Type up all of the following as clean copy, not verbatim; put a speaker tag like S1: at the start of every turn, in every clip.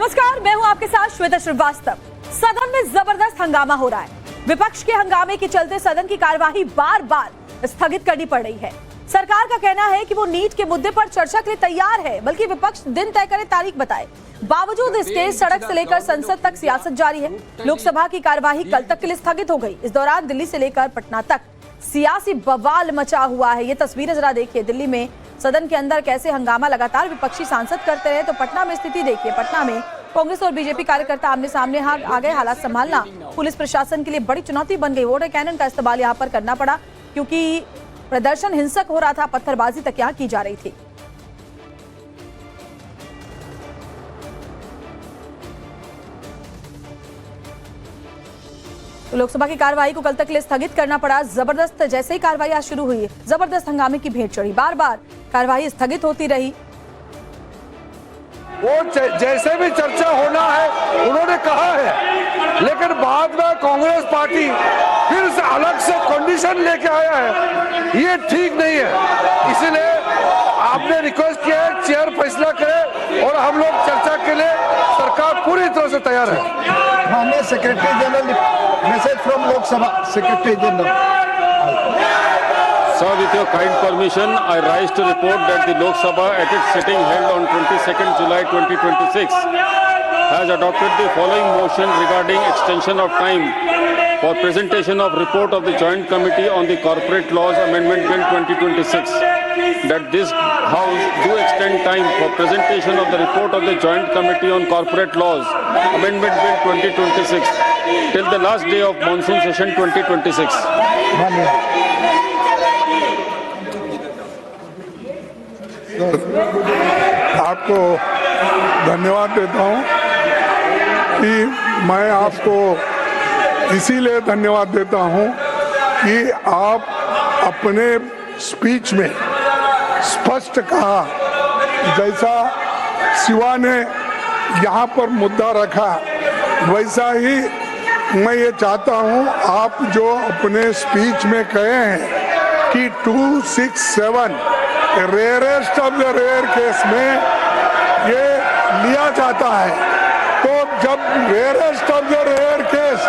S1: नमस्कार, मैं हूं आपके साथ श्वेता श्रीवास्तव। सदन में जबरदस्त हंगामा हो रहा है। विपक्ष के हंगामे के चलते सदन की कार्यवाही बार बार स्थगित करनी पड़ रही है। सरकार का कहना है कि वो नीट के मुद्दे पर चर्चा के लिए तैयार है, बल्कि विपक्ष दिन तय करे, तारीख बताए। बावजूद इसके सड़क से लेकर संसद तक सियासत जारी है। लोकसभा की कार्यवाही कल तक के लिए स्थगित हो गई। इस दौरान दिल्ली से लेकर पटना तक सियासी बवाल मचा हुआ है। ये तस्वीरें जरा देखिए, दिल्ली में सदन के अंदर कैसे हंगामा लगातार विपक्षी सांसद करते रहे, तो पटना में स्थिति देखिए। पटना में कांग्रेस और बीजेपी कार्यकर्ता आमने सामने आ गए। हालात संभालना पुलिस प्रशासन के लिए बड़ी चुनौती बन गई। वाटर कैनन का इस्तेमाल यहां पर करना पड़ा क्योंकि प्रदर्शन हिंसक हो रहा था, पत्थरबाजी तक यहां की जा रही थी। तो लोकसभा की कार्यवाही को कल तक के लिए स्थगित करना पड़ा। जबरदस्त जैसे ही कार्यवाही आज शुरू हुई, जबरदस्त हंगामे की भेंट चढ़ी। बार बार कार्यवाही स्थगित होती रही।
S2: वो जैसे भी चर्चा होना है उन्होंने कहा है, लेकिन बाद में कांग्रेस पार्टी फिर से अलग से कंडीशन लेके आया है। ये ठीक नहीं है। इसीलिए आपने रिक्वेस्ट किया है चेयर फैसला करे और हम लोग चर्चा के लिए सरकार पूरी तरह से तैयार है।
S3: माननीय secretary general, message from Lok Sabha secretary general.
S4: Sir, with your kind permission, I rise to report that the Lok Sabha at its sitting held on 22nd July 2026 has adopted the following motion regarding extension of time for presentation of report of the Joint Committee on the Corporate Laws Amendment Bill 2026. That this House do extend time for presentation of the report of the Joint Committee on Corporate Laws Amendment Bill 2026 till the last day of monsoon session 2026.
S5: आपको धन्यवाद देता हूं कि मैं आपको इसीलिए धन्यवाद देता हूं कि आप अपने स्पीच में स्पष्ट कहा, जैसा शिवा ने यहाँ पर मुद्दा रखा वैसा ही मैं ये चाहता हूँ आप जो अपने स्पीच में कहे हैं कि 267 rarest of the rare case में ये लिया जाता है, तो जब rarest of the rare case,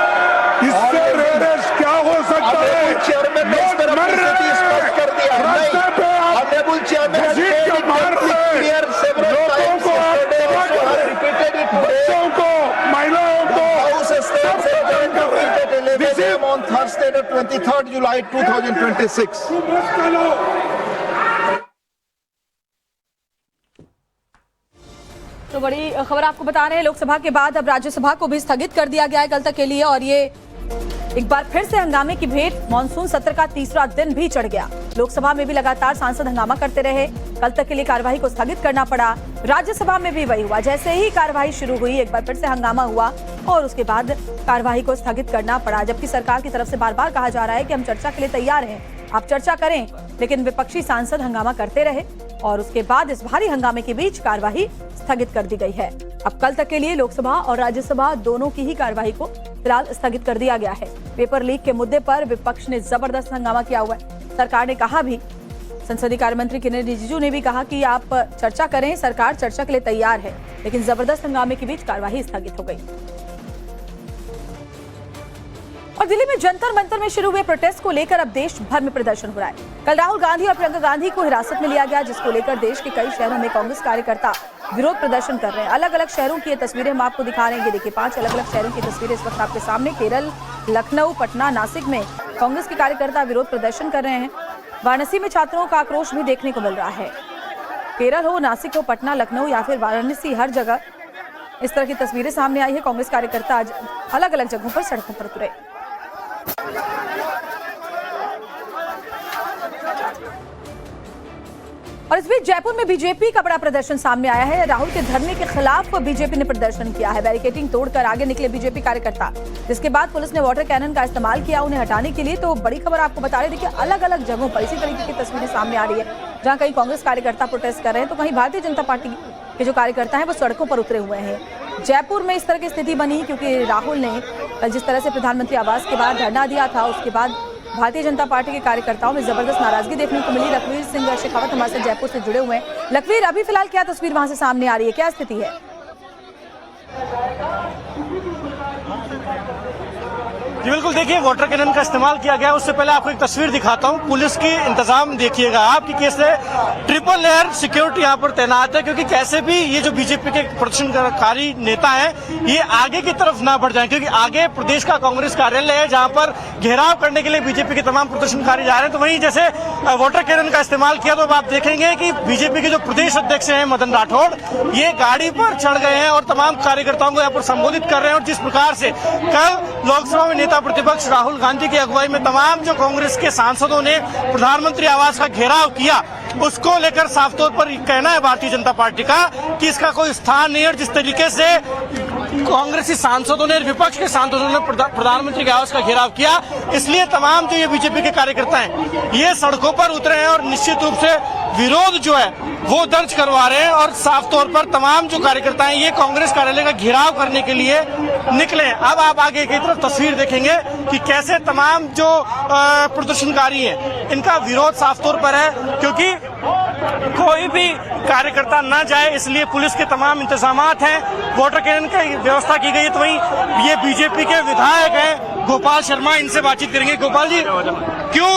S5: इससे रेयरेस्ट क्या हो सकता है?
S3: चेयरमैन ने इस तरह की स्थिति स्पष्ट कर दिया है। Honourable chairman has made it clear several times yesterday,
S5: बच्चों को, महिलाओं को
S3: House stands adjourned at 11 a.m. on Thursday, the 23rd July 2026.
S1: तो बड़ी खबर आपको बता रहे हैं, लोकसभा के बाद अब राज्यसभा को भी स्थगित कर दिया गया है कल तक के लिए। और ये एक बार फिर से हंगामे की भेंट, मानसून सत्र का तीसरा दिन भी चढ़ गया। लोकसभा में भी लगातार सांसद हंगामा करते रहे। कल तक के लिए कार्यवाही को स्थगित करना पड़ा। राज्यसभा में भी वही हुआ। जैसे ही कार्यवाही शुरू हुई, एक बार फिर से हंगामा हुआ और उसके बाद कार्यवाही को स्थगित करना पड़ा। जबकि सरकार की तरफ से बार बार कहा जा रहा है कि हम चर्चा के लिए तैयार हैं, आप चर्चा करें, लेकिन विपक्षी सांसद हंगामा करते रहे और उसके बाद इस भारी हंगामे के बीच कार्यवाही स्थगित कर दी गई है। अब कल तक के लिए लोकसभा और राज्यसभा दोनों की ही कार्यवाही को फिलहाल स्थगित कर दिया गया है। पेपर लीक के मुद्दे पर विपक्ष ने जबरदस्त हंगामा किया हुआ है। सरकार ने कहा भी, संसदीय कार्य मंत्री किरेन रिजिजू ने भी कहा कि आप चर्चा करें, सरकार चर्चा के लिए तैयार है, लेकिन जबरदस्त हंगामे के बीच कार्यवाही स्थगित हो गई। और दिल्ली में जंतर मंतर में शुरू हुए प्रोटेस्ट को लेकर अब देश भर में प्रदर्शन हो रहा है। कल राहुल गांधी और प्रियंका गांधी को हिरासत में लिया गया, जिसको लेकर देश के कई शहरों में कांग्रेस कार्यकर्ता विरोध प्रदर्शन कर रहे हैं। अलग अलग शहरों की ये तस्वीरें हम आपको दिखा रहे हैं। ये देखिए, 5 अलग अलग शहरों की तस्वीरें इस वक्त आपके सामने। केरल, लखनऊ, पटना, नासिक में कांग्रेस के कार्यकर्ता विरोध प्रदर्शन कर रहे हैं। वाराणसी में छात्रों का आक्रोश भी देखने को मिल रहा है। केरल हो, नासिक हो, पटना, लखनऊ या फिर वाराणसी, हर जगह इस तरह की तस्वीरें सामने आई है। कांग्रेस कार्यकर्ता आज अलग अलग जगहों पर सड़कों पर उतरे। और इस बीच जयपुर में बीजेपी का बड़ा प्रदर्शन सामने आया है। राहुल के धरने के खिलाफ बीजेपी ने प्रदर्शन किया है। बैरिकेडिंग तोड़कर आगे निकले बीजेपी कार्यकर्ता, जिसके बाद पुलिस ने वाटर कैनन का इस्तेमाल किया उन्हें हटाने के लिए। तो बड़ी खबर आपको बता रहे, देखिए अलग अलग जगहों पर इसी तरीके की तस्वीरें सामने आ रही है, जहां कहीं कांग्रेस कार्यकर्ता प्रोटेस्ट कर रहे हैं तो कहीं भारतीय जनता पार्टी के जो कार्यकर्ता हैं वो सड़कों पर उतरे हुए हैं। जयपुर में इस तरह की स्थिति बनी क्योंकि राहुल ने कल जिस तरह से प्रधानमंत्री आवास के बाद धरना दिया था, उसके बाद भारतीय जनता पार्टी के कार्यकर्ताओं में जबरदस्त नाराजगी देखने को मिली। लखवीर सिंह शेखावत हमारे साथ जयपुर से जुड़े हुए हैं। लखवीर, अभी फिलहाल क्या तस्वीर वहां से सामने आ रही है, क्या स्थिति है?
S6: जी बिल्कुल, देखिए वाटर कैनन का इस्तेमाल किया गया। उससे पहले आपको एक तस्वीर दिखाता हूँ। पुलिस की इंतजाम देखिएगा आप कि कैसे ट्रिपल लेयर सिक्योरिटी यहाँ पर तैनात है, क्योंकि कैसे भी ये जो बीजेपी के प्रदर्शनकारी नेता हैं ये आगे की तरफ ना बढ़ जाएं, क्योंकि आगे प्रदेश का कांग्रेस कार्यालय है जहाँ पर घेराव करने के लिए बीजेपी के तमाम प्रदर्शनकारी जा रहे हैं। तो वहीं जैसे वाटर कैनन का इस्तेमाल किया तो आप देखेंगे कि बीजेपी के जो प्रदेश अध्यक्ष हैं मदन राठौड़, ये गाड़ी पर चढ़ गए हैं और तमाम कार्यकर्ताओं को यहाँ पर संबोधित कर रहे हैं। और जिस प्रकार से कल लोकसभा में नेता प्रतिपक्ष राहुल गांधी की अगुवाई में तमाम जो कांग्रेस के सांसदों ने प्रधानमंत्री आवास का घेराव किया, उसको लेकर साफ तौर पर कहना है भारतीय जनता पार्टी का कि इसका कोई स्थान नहीं है। और जिस तरीके से कांग्रेसी सांसदों ने, विपक्ष के सांसदों ने प्रधानमंत्री के आवास का घेराव किया, इसलिए तमाम जो ये बीजेपी के कार्यकर्ता हैं ये सड़कों पर उतरे हैं और निश्चित रूप से विरोध जो है वो दर्ज करवा रहे हैं। और साफ तौर पर तमाम जो कार्यकर्ता हैं ये कांग्रेस कार्यालय का घेराव करने के लिए निकले। अब आप आगे की तरफ तस्वीर देखेंगे कि कैसे तमाम जो प्रदर्शनकारी हैं इनका विरोध साफ तौर पर है, क्योंकि कोई भी कार्यकर्ता न जाए इसलिए पुलिस के तमाम इंतजामात हैं, वाटर कैनन की व्यवस्था की गई है। तो वहीं ये बीजेपी के विधायक हैं गोपाल शर्मा, इनसे बातचीत करेंगे। गोपाल जी, क्यों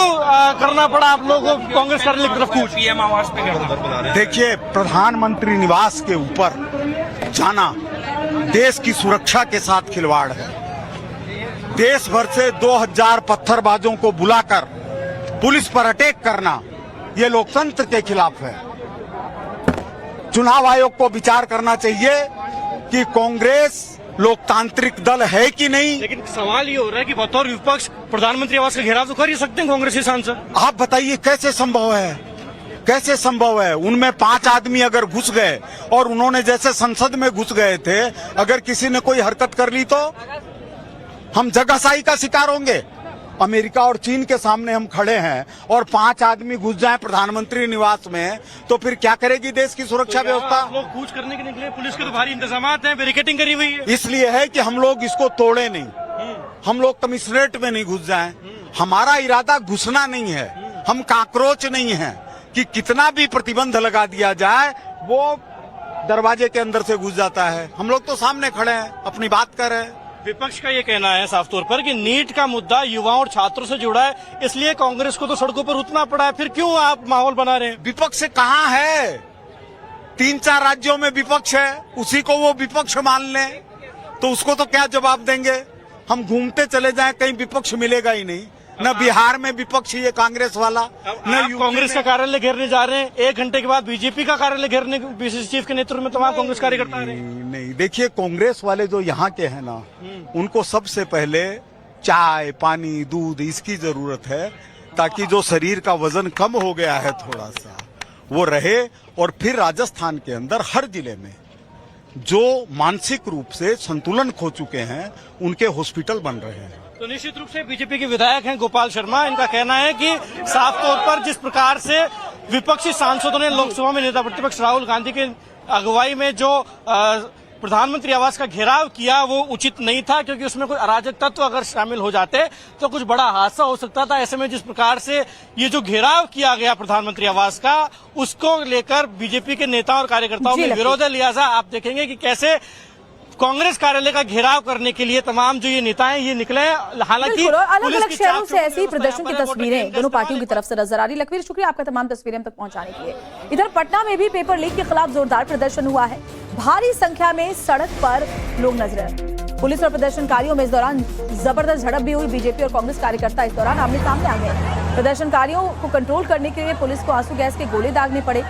S6: करना पड़ा आप लोगों को कांग्रेस कार्यालय की तरफ कूच?
S7: पीएम आवास पे करना?
S8: देखिए, प्रधानमंत्री निवास के ऊपर जाना देश की सुरक्षा के साथ खिलवाड़ है। देश भर से 2000 पत्थरबाजों को बुलाकर पुलिस पर अटैक करना ये लोकतंत्र के खिलाफ है। चुनाव आयोग को विचार करना चाहिए कि कांग्रेस लोकतांत्रिक दल है कि नहीं।
S6: लेकिन सवाल ये हो रहा है कि बतौर विपक्ष प्रधानमंत्री आवास का घेराव तो कर ही सकते हैं कांग्रेसी सांसद।
S8: आप बताइए कैसे संभव है, कैसे संभव है? उनमें 5 आदमी अगर घुस गए और उन्होंने जैसे संसद में घुस गए थे, अगर किसी ने कोई हरकत कर ली तो हम जगहसाही का शिकार होंगे। अमेरिका और चीन के सामने हम खड़े हैं और 5 आदमी घुस जाएं प्रधानमंत्री निवास में, तो फिर क्या करेगी देश की सुरक्षा व्यवस्था?
S6: लोग कूच करने के निकले, पुलिस के तो भारी इंतजामात हैं, बैरिकेडिंग करी हुई है।
S8: इसलिए है कि हम लोग इसको तोड़े नहीं, हम लोग कमिश्नरेट में नहीं घुस जाएं। हमारा इरादा घुसना नहीं है, हम काकरोच नहीं है कि कितना भी प्रतिबंध लगा दिया जाए वो दरवाजे के अंदर से घुस जाता है। हम लोग तो सामने खड़े हैं, अपनी बात कर रहे हैं।
S6: विपक्ष का ये कहना है साफ तौर पर कि नीट का मुद्दा युवाओं और छात्रों से जुड़ा है, इसलिए कांग्रेस को तो सड़कों पर उतरना पड़ा है। फिर क्यों आप माहौल बना रहे हैं?
S8: विपक्ष कहाँ है? 3-4 राज्यों में विपक्ष है, उसी को वो विपक्ष मान लें तो उसको तो क्या जवाब देंगे? हम घूमते चले जाएं, कहीं विपक्ष मिलेगा ही नहीं। न बिहार में विपक्ष ये कांग्रेस वाला, न
S6: कांग्रेस का कार्यालय घेरने जा रहे हैं। 1 घंटे के बाद बीजेपी का कार्यालय घेरने, बीसीसी चीफ के नेतृत्व में तमाम कांग्रेस कार्यकर्ता आ रहे हैं।
S8: नहीं, देखिए, कांग्रेस वाले जो यहाँ के हैं ना, उनको सबसे पहले चाय, पानी, दूध इसकी जरूरत है, ताकि जो शरीर का वजन कम हो गया है थोड़ा सा वो रहे। और फिर राजस्थान के अंदर हर जिले में जो मानसिक रूप से संतुलन खो चुके हैं उनके हॉस्पिटल बन रहे हैं।
S6: तो निश्चित रूप से बीजेपी के विधायक हैं गोपाल शर्मा, इनका कहना है कि साफ तौर पर जिस प्रकार से विपक्षी सांसदों ने लोकसभा में नेता प्रतिपक्ष राहुल गांधी के अगुवाई में जो प्रधानमंत्री आवास का घेराव किया वो उचित नहीं था, क्योंकि उसमें कोई अराजक तत्व अगर शामिल हो जाते तो कुछ बड़ा हादसा हो सकता था। ऐसे में जिस प्रकार से ये जो घेराव किया गया प्रधानमंत्री आवास का, उसको लेकर बीजेपी के नेताओं और कार्यकर्ताओं में विरोध है। लिहाजा आप देखेंगे कि कैसे कांग्रेस कार्यालय का घेराव करने के लिए तमाम जो ये नेता हैं ये निकले हैं। हालांकि
S1: अलग अलग शहरों से ऐसी प्रदर्शन की तस्वीरें दोनों पार्टियों की तरफ से नजर आ रही। लखवीर, शुक्रिया आपका तमाम तस्वीरें हम तक पहुंचाने के लिए। इधर पटना में भी पेपर लीक के खिलाफ जोरदार प्रदर्शन हुआ है। भारी संख्या में सड़क पर लोग नजर आए। पुलिस और प्रदर्शनकारियों में इस दौरान जबरदस्त झड़प भी हुई। बीजेपी और कांग्रेस कार्यकर्ता इस दौरान आमने सामने आ गए। प्रदर्शनकारियों को कंट्रोल करने के लिए पुलिस को आंसू गैस के गोले दागने पड़े,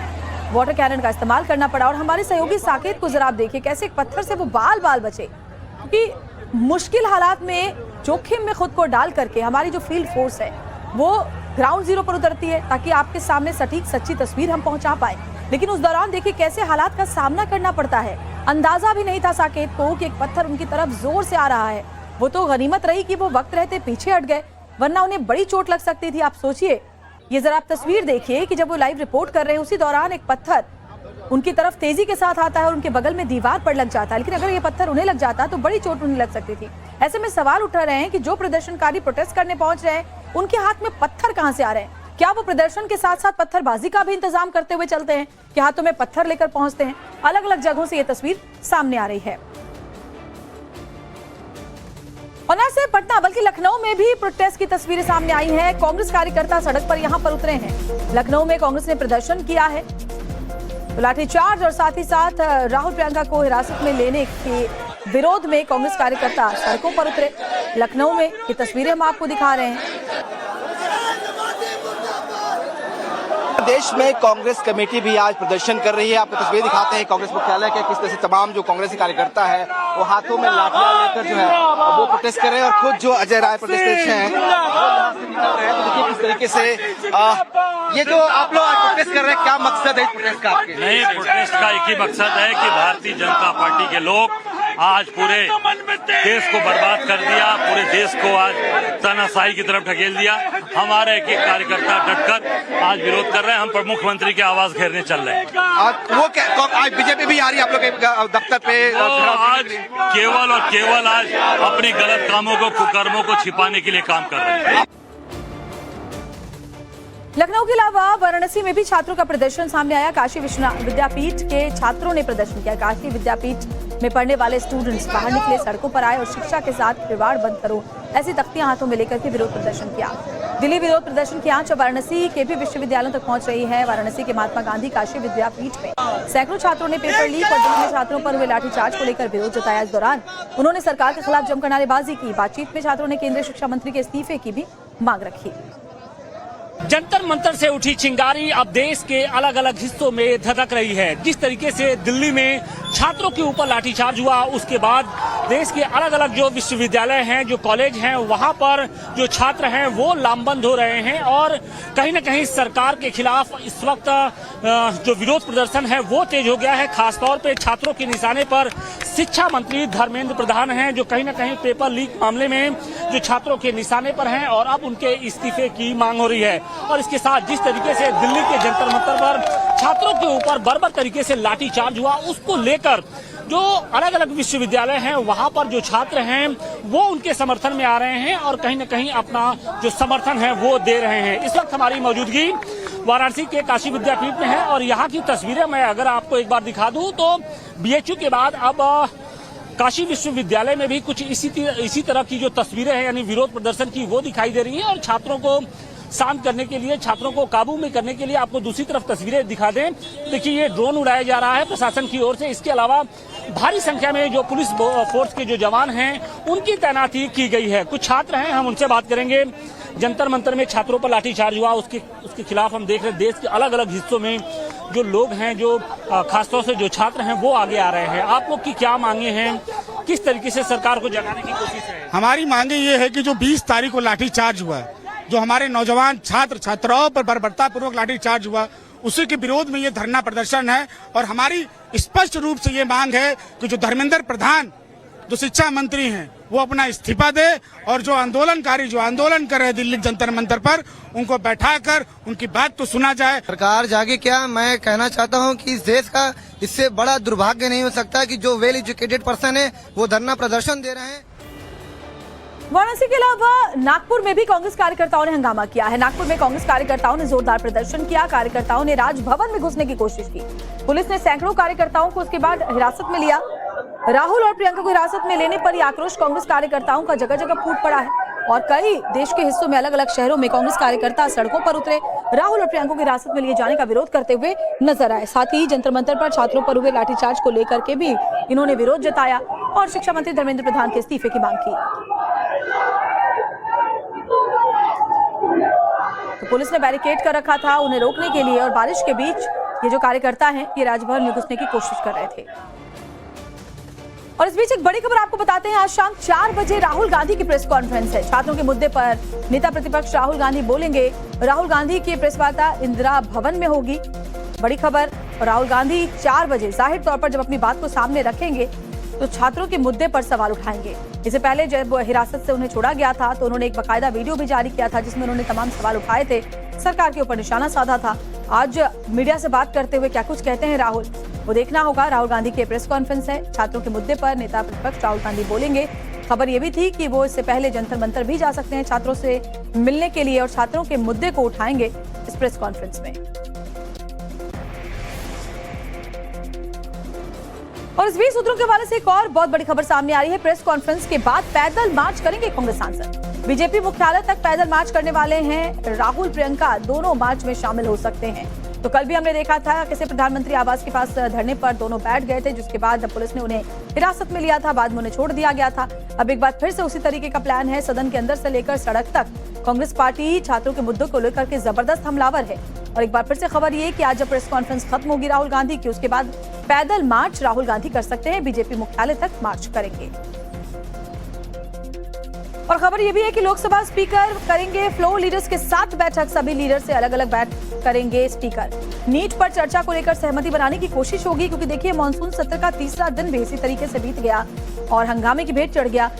S1: वाटर कैनन का इस्तेमाल करना पड़ा। और हमारे सहयोगी साकेत को जरा आप देखिए कैसे एक पत्थर से वो बाल बाल बचे, क्योंकि मुश्किल हालात में जोखिम में खुद को डाल करके हमारी जो फील्ड फोर्स है वो ग्राउंड जीरो पर उतरती है ताकि आपके सामने सटीक सच्ची तस्वीर हम पहुंचा पाए। लेकिन उस दौरान देखिए कैसे हालात का सामना करना पड़ता है। अंदाजा भी नहीं था साकेत को कि एक पत्थर उनकी तरफ जोर से आ रहा है। वो तो गनीमत रही कि वो वक्त रहते पीछे हट गए, वरना उन्हें बड़ी चोट लग सकती थी। आप सोचिए, ये जरा आप तस्वीर देखिए कि जब वो लाइव रिपोर्ट कर रहे हैं उसी दौरान एक पत्थर उनकी तरफ तेजी के साथ आता है और उनके बगल में दीवार पर लग जाता है। लेकिन अगर ये पत्थर उन्हें लग जाता तो बड़ी चोट उन्हें लग सकती थी। ऐसे में सवाल उठ रहे हैं कि जो प्रदर्शनकारी प्रोटेस्ट करने पहुंच रहे हैं उनके हाथ में पत्थर कहां से आ रहे हैं? क्या वो प्रदर्शन के साथ साथ पत्थरबाजी का भी इंतजाम करते हुए चलते हैं कि हाथों में पत्थर लेकर पहुंचते हैं? अलग अलग जगहों से ये तस्वीर सामने आ रही है। और न सिर्फ पटना बल्कि लखनऊ में भी प्रोटेस्ट की तस्वीरें सामने आई हैं। कांग्रेस कार्यकर्ता सड़क पर यहां पर उतरे हैं। लखनऊ में कांग्रेस ने प्रदर्शन किया है, तो लाठीचार्ज और साथ ही साथ राहुल प्रियंका को हिरासत में लेने के विरोध में कांग्रेस कार्यकर्ता सड़कों पर उतरे। लखनऊ में ये तस्वीरें हम आपको दिखा रहे हैं।
S7: देश में कांग्रेस कमेटी भी आज प्रदर्शन कर रही है। आपको तस्वीर दिखाते हैं कांग्रेस मुख्यालय के, किस तरह से तमाम जो कांग्रेसी कार्यकर्ता है वो हाथों में लाठियां लेकर जो है वो प्रोटेस्ट कर रहे हैं। और खुद जो अजय राय प्रोटेस्ट हैं वो यहाँ से निकल रहे हैं। तो देखिए किस तरीके से ये जो आप लोग आज प्रोटेस्ट कर रहे हैं, क्या मकसद है इस प्रोटेस्ट का आपके?
S9: नहीं, प्रोटेस्ट का एक ही मकसद है कि भारतीय जनता पार्टी के लोग आज पूरे देश को बर्बाद कर दिया, पूरे देश को आज तानाशाही की तरफ ढकेल दिया। हमारे एक एक कार्यकर्ता डटकर आज विरोध कर रहे हैं। हम प्रमुख मंत्री के आवाज घेरने चल रहे हैं।
S7: आज बीजेपी भी आ रही है आप लोग के दफ्तर पे?
S9: आज केवल और केवल आज अपने गलत कामों को, कुकर्मों को छिपाने के लिए काम कर रहे हैं।
S1: लखनऊ के अलावा वाराणसी में भी छात्रों का प्रदर्शन सामने आया। काशी विद्यापीठ के छात्रों ने प्रदर्शन किया। काशी विद्यापीठ में पढ़ने वाले स्टूडेंट्स बाहर निकले, सड़कों पर आए और शिक्षा के साथ खिलवाड़ बंद करो ऐसी तख्तियां हाथों में लेकर के विरोध प्रदर्शन किया। दिल्ली विरोध प्रदर्शन की आंच वाराणसी के भी विश्वविद्यालयों तक पहुंच रही है। वाराणसी के महात्मा गांधी काशी विद्यापीठ में सैकड़ों छात्रों ने पेपर लीक और दिल्ली में छात्रों पर हुए लाठीचार्ज को लेकर विरोध जताया। इस दौरान उन्होंने सरकार के खिलाफ जमकर नारेबाजी की। बातचीत में छात्रों ने केंद्रीय शिक्षा मंत्री के इस्तीफे की भी मांग रखी।
S10: जंतर मंतर से उठी चिंगारी अब देश के अलग अलग हिस्सों में धधक रही है। जिस तरीके से दिल्ली में छात्रों के ऊपर लाठीचार्ज हुआ, उसके बाद देश के अलग अलग जो विश्वविद्यालय हैं, जो कॉलेज हैं, वहां पर जो छात्र हैं वो लामबंद हो रहे हैं और कहीं न कहीं सरकार के खिलाफ इस वक्त जो विरोध प्रदर्शन है वो तेज हो गया है। खासतौर पे छात्रों के निशाने पर शिक्षा मंत्री धर्मेंद्र प्रधान हैं, जो कहीं न कहीं पेपर लीक मामले में जो छात्रों के निशाने पर हैं और अब उनके इस्तीफे की मांग हो रही है। और इसके साथ जिस तरीके से दिल्ली के जंतर मंतर पर छात्रों के ऊपर बर्बर तरीके से लाठीचार्ज हुआ, उसको लेकर जो अलग अलग विश्वविद्यालय हैं वहां पर जो छात्र हैं वो उनके समर्थन में आ रहे हैं और कहीं न कहीं अपना जो समर्थन है वो दे रहे हैं। इस वक्त हमारी मौजूदगी वाराणसी के काशी विद्यापीठ में है और यहाँ की तस्वीरें मैं अगर आपको एक बार दिखा दूं तो बीएचयू के बाद अब काशी विश्वविद्यालय में भी कुछ इसी तरह की जो तस्वीरें हैं यानी विरोध प्रदर्शन की वो दिखाई दे रही है। और छात्रों को शांत करने के लिए, छात्रों को काबू में करने के लिए आपको दूसरी तरफ तस्वीरें दिखा दें। देखिए ये ड्रोन उड़ाया जा रहा है प्रशासन की ओर से। इसके अलावा भारी संख्या में जो पुलिस फोर्स के जो जवान हैं उनकी तैनाती की गई है। कुछ छात्र हैं, हम उनसे बात करेंगे। जंतर मंतर में छात्रों पर लाठीचार्ज हुआ, उसके खिलाफ हम देख रहे हैं देश के अलग अलग हिस्सों में जो लोग हैं, जो खासतौर से जो छात्र हैं वो आगे आ रहे हैं। आप लोग की क्या मांगे हैं, किस तरीके से सरकार को जगाने की कोशिश है?
S8: हमारी मांगे ये है कि जो 20 तारीख को लाठीचार्ज हुआ, जो हमारे नौजवान छात्र छात्राओं पर बर्बरतापूर्वक लाठीचार्ज हुआ, उसी के विरोध में ये धरना प्रदर्शन है। और हमारी स्पष्ट रूप से ये मांग है कि जो धर्मेंद्र प्रधान जो शिक्षा मंत्री हैं वो अपना इस्तीफा दे और जो आंदोलनकारी जो आंदोलन कर रहे हैं दिल्ली जंतर मंतर पर, उनको बैठाकर उनकी बात तो सुना जाए।
S11: सरकार जागे क्या? मैं कहना चाहता हूं कि इस देश का इससे बड़ा दुर्भाग्य नहीं हो सकता कि जो वेल एजुकेटेड पर्सन है वो धरना प्रदर्शन दे रहे हैं।
S1: वाराणसी के अलावा नागपुर में भी कांग्रेस कार्यकर्ताओं ने हंगामा किया है। नागपुर में कांग्रेस कार्यकर्ताओं ने जोरदार प्रदर्शन किया। कार्यकर्ताओं ने राजभवन में घुसने की कोशिश की। पुलिस ने सैकड़ों कार्यकर्ताओं को उसके बाद हिरासत में लिया। राहुल और प्रियंका को हिरासत में लेने पर यह आक्रोश कांग्रेस कार्यकर्ताओं का जगह जगह फूट पड़ा है और कई देश के हिस्सों में अलग अलग शहरों में कांग्रेस कार्यकर्ता सड़कों पर उतरे, राहुल और प्रियंका को हिरासत में लिए जाने का विरोध करते हुए नजर आए। साथ ही जंतर मंतर पर छात्रों पर हुए लाठीचार्ज को लेकर के भी इन्होंने विरोध जताया और शिक्षा मंत्री धर्मेंद्र प्रधान के इस्तीफे की मांग की। तो पुलिस ने बैरिकेड कर रखा था उन्हें रोकने के लिए और बारिश के बीच ये जो कार्यकर्ता हैं ये राजभवन में घुसने की कोशिश कर रहे थे। और इस बीच एक बड़ी खबर आपको बताते हैं। आज शाम 4 बजे राहुल गांधी की प्रेस कॉन्फ्रेंस है। छात्रों के मुद्दे पर नेता प्रतिपक्ष राहुल गांधी बोलेंगे। राहुल गांधी की प्रेस वार्ता इंदिरा भवन में होगी। बड़ी खबर। और राहुल गांधी 4 बजे जाहिर तौर पर जब अपनी बात को सामने रखेंगे तो छात्रों के मुद्दे पर सवाल उठाएंगे। इससे पहले जब हिरासत से उन्हें छोड़ा गया था तो उन्होंने एक बाकायदा वीडियो भी जारी किया था जिसमें उन्होंने तमाम सवाल उठाए थे, सरकार के ऊपर निशाना साधा था। आज मीडिया से बात करते हुए क्या कुछ कहते हैं राहुल, वो देखना होगा। राहुल गांधी की प्रेस कॉन्फ्रेंस है। छात्रों के मुद्दे पर नेता प्रतिपक्ष राहुल गांधी बोलेंगे। खबर ये भी थी कि वो इससे पहले जंतर मंतर भी जा सकते हैं छात्रों से मिलने के लिए और छात्रों के मुद्दे को उठाएंगे इस प्रेस कॉन्फ्रेंस में। और इस बीच सूत्रों के हवाले से एक और बहुत बड़ी खबर सामने आ रही है। प्रेस कॉन्फ्रेंस के बाद पैदल मार्च करेंगे कांग्रेस सांसद। बीजेपी मुख्यालय तक पैदल मार्च करने वाले हैं राहुल प्रियंका, दोनों मार्च में शामिल हो सकते हैं। तो कल भी हमने देखा था किसी प्रधानमंत्री आवास के पास धरने पर दोनों बैठ गए थे, जिसके बाद पुलिस ने उन्हें हिरासत में लिया था, बाद में उन्हें छोड़ दिया गया था। अब एक बार फिर से उसी तरीके का प्लान है। सदन के अंदर से लेकर सड़क तक कांग्रेस पार्टी छात्रों के मुद्दों को लेकर के जबरदस्त हमलावर है। और एक बार फिर से खबर ये कि आज जब प्रेस कॉन्फ्रेंस खत्म होगी राहुल गांधी की, उसके बाद पैदल मार्च राहुल गांधी कर सकते हैं, बीजेपी मुख्यालय तक मार्च करेंगे। और खबर ये भी है कि लोकसभा स्पीकर करेंगे फ्लोर लीडर्स के साथ बैठक। सभी लीडर से अलग अलग बैठ करेंगे स्पीकर। नीट पर चर्चा को लेकर सहमति बनाने की कोशिश होगी, क्योंकि देखिए मानसून सत्र का तीसरा दिन भी इसी तरीके से बीत गया और हंगामे की भेंट चढ़ गया।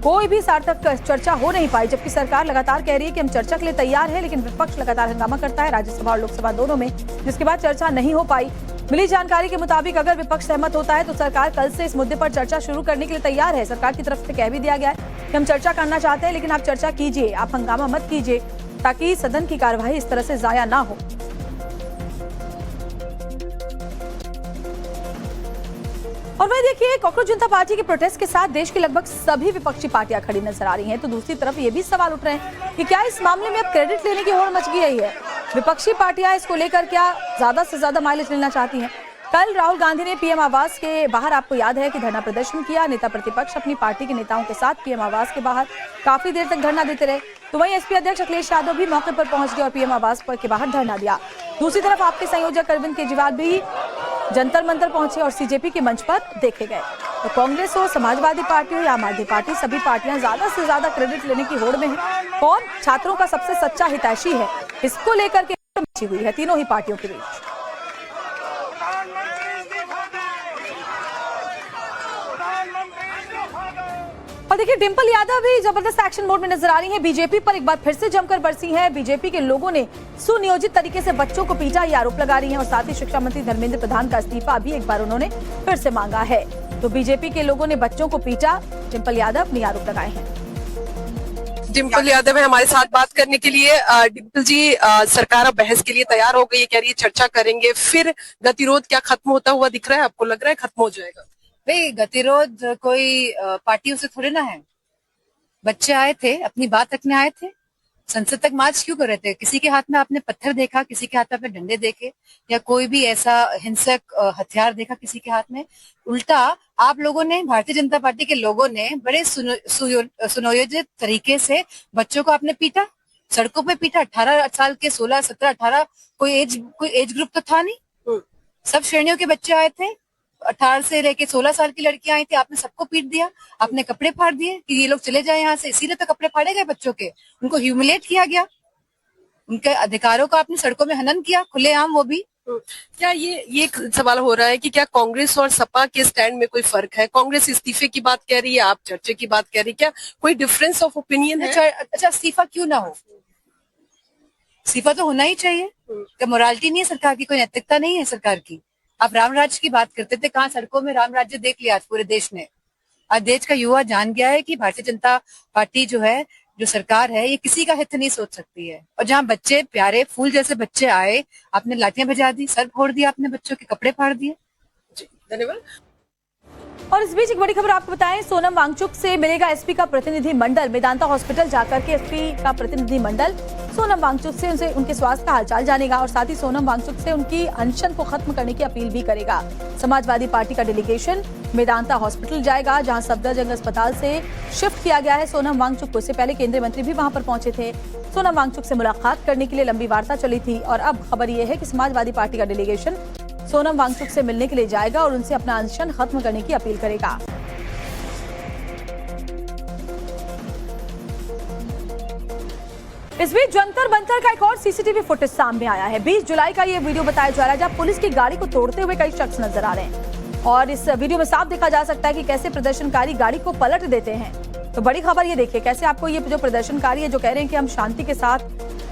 S1: कोई भी सार्थक चर्चा हो नहीं पाई, जबकि सरकार लगातार कह रही है कि हम चर्चा के लिए तैयार है, लेकिन विपक्ष लगातार हंगामा करता है राज्यसभा और लोकसभा दोनों में, जिसके बाद चर्चा नहीं हो पाई। मिली जानकारी के मुताबिक अगर विपक्ष सहमत होता है तो सरकार कल से इस मुद्दे पर चर्चा शुरू करने के लिए तैयार है। सरकार की तरफ से कह भी दिया गया है कि हम चर्चा करना चाहते हैं, लेकिन आप चर्चा कीजिए, आप हंगामा मत कीजिए, ताकि सदन की कार्यवाही इस तरह से जाया ना हो। और वही देखिए कॉकरोच जनता पार्टी के प्रोटेस्ट के साथ देश की लगभग सभी विपक्षी पार्टियां खड़ी नजर आ रही हैं। तो दूसरी तरफ ये भी सवाल उठ रहे हैं कि क्या इस मामले में अब क्रेडिट लेने की होड़ मच गई है। विपक्षी पार्टियां इसको लेकर क्या ज्यादा से ज्यादा माइलेज लेना चाहती हैं। कल राहुल गांधी ने पीएम आवास के बाहर, आपको याद है कि धरना प्रदर्शन किया। नेता प्रतिपक्ष अपनी पार्टी के नेताओं के साथ पीएम आवास के बाहर काफी देर तक धरना देते रहे। तो वहीं एसपी अध्यक्ष अखिलेश यादव भी मौके पर पहुंच गए और पीएम आवास के बाहर धरना दिया। दूसरी तरफ आपके संयोजक अरविंद केजरीवाल भी जंतर मंतर पहुंचे और सीजेपी के मंच पर देखे गए। तो कांग्रेस हो, समाजवादी पार्टी हो या आम आदमी पार्टी, सभी पार्टियां ज्यादा से ज्यादा क्रेडिट लेने की होड़ में है। कौन छात्रों का सबसे सच्चा हितैषी है, इसको लेकर के मची हुई है तीनों ही पार्टियों के बीच। और देखिए डिंपल यादव भी जबरदस्त एक्शन मोड में नजर आ रही हैं। बीजेपी पर एक बार फिर से जमकर बरसी हैं। बीजेपी के लोगों ने सुनियोजित तरीके से बच्चों को पीटा, ये आरोप लगा रही हैं। और साथ ही शिक्षा मंत्री धर्मेंद्र प्रधान का इस्तीफा भी एक बार उन्होंने फिर से मांगा है। तो बीजेपी के लोगों ने बच्चों को पीटा, डिंपल यादव अपने आरोप लगाए हैं।
S12: डिंपल यादव है हमारे साथ बात करने के लिए। डिंपल जी, सरकार अब बहस के लिए तैयार हो गई है, कह रही है चर्चा करेंगे, फिर गतिरोध क्या खत्म होता हुआ दिख रहा है? आपको लग रहा है खत्म हो जाएगा?
S13: भाई गतिरोध कोई पार्टियों से थोड़े ना है। बच्चे आए थे, अपनी बात रखने आए थे, संसद तक मार्च क्यों कर रहे थे? किसी के हाथ में आपने पत्थर देखा, किसी के हाथ में आपने डंडे देखे या कोई भी ऐसा हिंसक हथियार देखा किसी के हाथ में? उल्टा आप लोगों ने, भारतीय जनता पार्टी के लोगों ने बड़े सुनियोजित तरीके से बच्चों को आपने पीटा, सड़कों पे पीटा। 18 साल के, 16, 17, 18 कोई एज ग्रुप तो था नहीं, सब श्रेणियों के बच्चे आए थे। 18 से लेके 16 साल की लड़कियां आई थी, आपने सबको पीट दिया, आपने कपड़े फाड़ दिए कि ये लोग चले जाए यहाँ से। इसीलिए तो कपड़े फाड़े गए बच्चों के, उनको ह्यूमिलेट किया गया, उनके अधिकारों का आपने सड़कों में हनन किया खुलेआम, वो भी।
S12: क्या ये एक सवाल हो रहा है कि क्या कांग्रेस और सपा के स्टैंड में कोई फर्क है? कांग्रेस इस्तीफे की बात कह रही है, आप चर्चे की बात कह रही है, क्या कोई डिफरेंस ऑफ ओपिनियन है?
S13: अच्छा इस्तीफा क्यों ना हो? इस्तीफा तो होना ही चाहिए। क्या मोरालिटी नहीं है सरकार की? कोई नैतिकता नहीं है सरकार की? आप राम राज्य की बात करते थे, कहाँ सड़कों में राम राज्य देख लिया आज पूरे देश ने। आज देश का युवा जान गया है कि भारतीय जनता पार्टी जो है, जो सरकार है, ये किसी का हित नहीं सोच सकती है। और जहाँ बच्चे, प्यारे फूल जैसे बच्चे आए, आपने लाठियां बजा दी, सर फोड़ दिया आपने, बच्चों के कपड़े फाड़ दिए।
S12: धन्यवाद।
S1: और इस बीच एक बड़ी खबर आपको बताएं, सोनम वांगचुक से मिलेगा एसपी का प्रतिनिधि मंडल। मेदांता हॉस्पिटल जाकर के एसपी का प्रतिनिधि मंडल सोनम वांगचुक से उनसे उनके स्वास्थ्य का हालचाल जानेगा और साथ ही सोनम वांगचुक से उनकी अनशन को खत्म करने की अपील भी करेगा। समाजवादी पार्टी का डेलीगेशन मेदांता हॉस्पिटल जाएगा, जहां सफदरजंग अस्पताल से शिफ्ट किया गया है सोनम वांगचुक को। इससे पहले केंद्रीय मंत्री भी वहां पर पहुंचे थे। सोनम वांगचुक से मुलाकात करने के लिए लंबी वार्ता चली थी और अब खबर यह है कि समाजवादी पार्टी का डेलीगेशन सोनम वांगचुक से मिलने के लिए जाएगा और उनसे अपना अनशन खत्म करने की अपील करेगा। इस बीच जंतर मंतर का एक और सीसीटीवी फुटेज सामने आया है। 20 जुलाई का ये वीडियो बताया जा रहा है, जहां पुलिस की गाड़ी को तोड़ते हुए कई शख्स नजर आ रहे हैं और इस वीडियो में साफ देखा जा सकता है कि कैसे प्रदर्शनकारी गाड़ी को पलट देते हैं। तो बड़ी खबर ये देखिए, कैसे आपको ये जो प्रदर्शनकारी है, जो कह रहे हैं कि हम शांति के साथ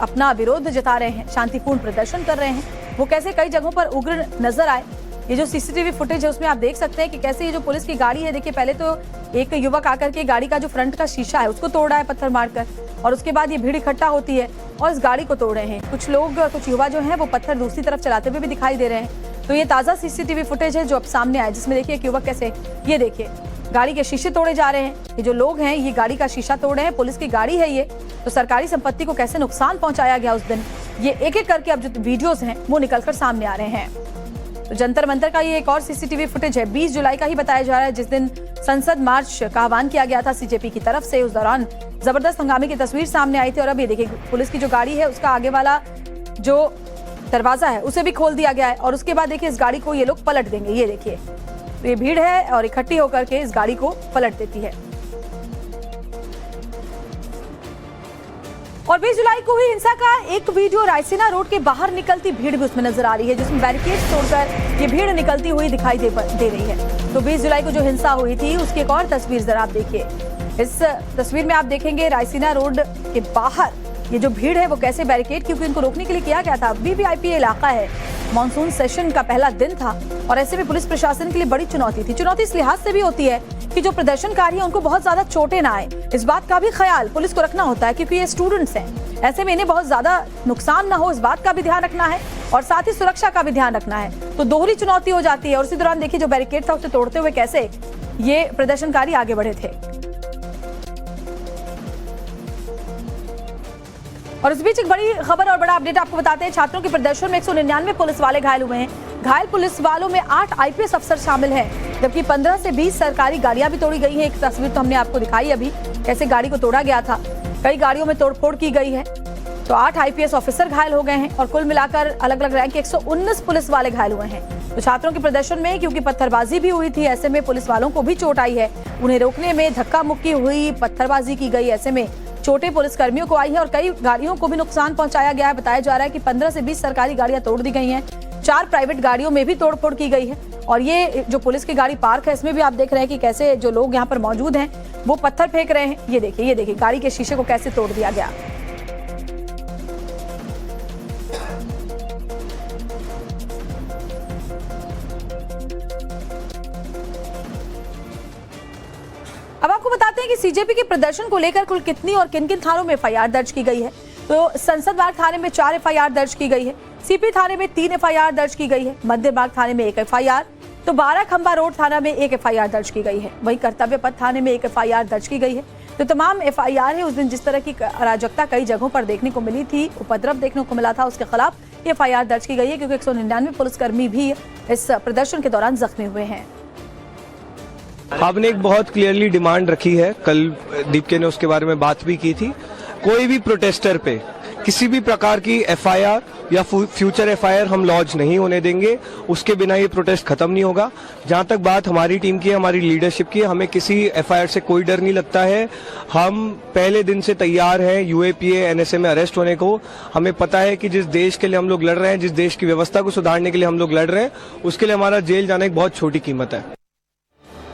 S1: अपना विरोध जता रहे हैं, शांतिपूर्ण प्रदर्शन कर रहे हैं, वो कैसे कई जगहों पर उग्र नजर आए। ये जो सीसीटीवी फुटेज है उसमें आप देख सकते हैं कि कैसे ये जो पुलिस की गाड़ी है, देखिए पहले तो एक युवक आकर के गाड़ी का जो फ्रंट का शीशा है उसको तोड़ रहा है पत्थर मारकर, और उसके बाद ये भीड़ इकट्ठा होती है और इस गाड़ी को तोड़ रहे हैं। कुछ लोग, कुछ युवा जो हैं वो पत्थर दूसरी तरफ चलाते हुए भी दिखाई दे रहे हैं। तो ये ताजा सीसीटीवी फुटेज है जो अब सामने आया, जिसमें देखिए एक युवक कैसे, ये देखिए गाड़ी के शीशे तोड़े जा रहे हैं। ये जो लोग हैं ये गाड़ी का शीशा तोड़ रहे हैं, पुलिस की गाड़ी है ये, तो सरकारी संपत्ति को कैसे नुकसान पहुंचाया गया उस दिन, ये एक एक करके अब जो वीडियोस हैं वो निकलकर सामने आ रहे हैं। तो जंतर मंतर का ये एक और सीसीटीवी फुटेज है, 20 जुलाई का ही बताया जा रहा है, जिस दिन संसद मार्च का आह्वान किया गया था सीजेपी की तरफ से। उस दौरान जबरदस्त हंगामे की तस्वीर सामने आई थी और अब ये देखिए पुलिस की जो गाड़ी है उसका आगे वाला जो दरवाजा है उसे भी खोल दिया गया है और उसके बाद देखिए इस गाड़ी को ये लोग पलट देंगे। ये देखिए तो ये भीड़ है और इकट्ठी होकर के इस गाड़ी को पलट देती है। और 20 जुलाई को हुई हिंसा का एक वीडियो रायसीना रोड के बाहर निकलती भीड़ भी उसमें नजर आ रही है, जिसमें बैरिकेड तोड़कर ये भीड़ निकलती हुई दिखाई दे रही है। तो 20 जुलाई को जो हिंसा हुई थी उसकी एक और तस्वीर जरा आप देखिए। इस तस्वीर में आप देखेंगे रायसीना रोड के बाहर ये जो भीड़ है वो कैसे बैरिकेड, क्योंकि इनको रोकने के लिए किया गया था। वीवीआईपी इलाका है, मॉनसून सेशन का पहला दिन था और ऐसे में पुलिस प्रशासन के लिए बड़ी चुनौती थी। चुनौती इस लिहाज से भी होती है कि जो प्रदर्शनकारी है उनको बहुत ज्यादा चोटें ना आए, इस बात का भी ख्याल पुलिस को रखना होता है, क्योंकि ये स्टूडेंट्स हैं। ऐसे में इन्हें बहुत ज्यादा नुकसान ना हो, इस बात का भी ध्यान रखना है और साथ ही सुरक्षा का भी ध्यान रखना है। तो दोहरी चुनौती हो जाती है। और उसी दौरान देखिए जो बैरिकेड था उसे तोड़ते हुए कैसे ये प्रदर्शनकारी आगे बढ़े थे। और इस बीच एक बड़ी खबर और बड़ा अपडेट आपको बताते हैं। छात्रों के प्रदर्शन में 199 पुलिस वाले घायल हुए हैं। घायल पुलिस वालों में 8 आईपीएस अफसर शामिल हैं, जबकि 15 से 20 सरकारी गाड़ियां भी तोड़ी गई हैं। एक तस्वीर तो हमने आपको दिखाई अभी, कैसे गाड़ी को तोड़ा गया था। कई गाड़ियों में तोड़फोड़ की गई है। तो 8 आईपीएस ऑफिसर घायल हो गए हैं और कुल मिलाकर अलग अलग रैंक के 119 पुलिस वाले घायल हुए हैं। तो छात्रों के प्रदर्शन में क्योंकि पत्थरबाजी भी हुई थी, ऐसे में पुलिस वालों को भी चोट आई है। उन्हें रोकने में धक्का मुक्की हुई, पत्थरबाजी की गई, ऐसे में चोटें पुलिस कर्मियों को आई है और कई गाड़ियों को भी नुकसान पहुंचाया गया है। बताया जा रहा है कि 15 से 20 सरकारी गाड़ियां तोड़ दी गई हैं, 4 प्राइवेट गाड़ियों में भी तोड़फोड़ की गई है। और ये जो पुलिस की गाड़ी पार्क है इसमें भी आप देख रहे हैं कि कैसे जो लोग यहाँ पर मौजूद हैं वो पत्थर फेंक रहे हैं। ये देखिए गाड़ी के शीशे को कैसे तोड़ दिया गया। अब आपको बताते हैं कि सीजेपी के प्रदर्शन को लेकर कुल कितनी और किन किन थानों में एफआईआर दर्ज की गई है। तो संसद मार्ग थाने में 4 एफआईआर दर्ज की गई है, सीपी थाने में 3 एफआईआर दर्ज की गई है, मध्य मार्ग थाने में 1 एफआईआर, तो 12 खंबा रोड थाना में 1 एफआईआर दर्ज की गई है। वहीं कर्तव्य पथ थाने में 1 एफआईआर दर्ज की गई है। तो तमाम एफआईआर है। उस दिन जिस तरह की अराजकता कई जगहों पर देखने को मिली थी, उपद्रव देखने को मिला था, उसके खिलाफ एफआईआर दर्ज की गई है, क्योंकि 199 पुलिसकर्मी भी इस प्रदर्शन के दौरान जख्मी हुए हैं।
S14: आपने एक बहुत क्लियरली डिमांड रखी है, कल दीपके ने उसके बारे में बात भी की थी। कोई भी प्रोटेस्टर पे किसी भी प्रकार की एफआईआर या फ्यूचर एफआईआर हम लॉन्च नहीं होने देंगे, उसके बिना ये प्रोटेस्ट खत्म नहीं होगा। जहां तक बात हमारी टीम की है, हमारी लीडरशिप की है, हमें किसी एफआईआर से कोई डर नहीं लगता है। हम पहले दिन से तैयार हैं यूएपीए एनएसए में अरेस्ट होने को। हमें पता है कि जिस देश के लिए हम लोग लड़ रहे हैं, जिस देश की व्यवस्था को सुधारने के लिए हम लोग लड़ रहे हैं, उसके लिए हमारा जेल जाना एक बहुत छोटी कीमत है।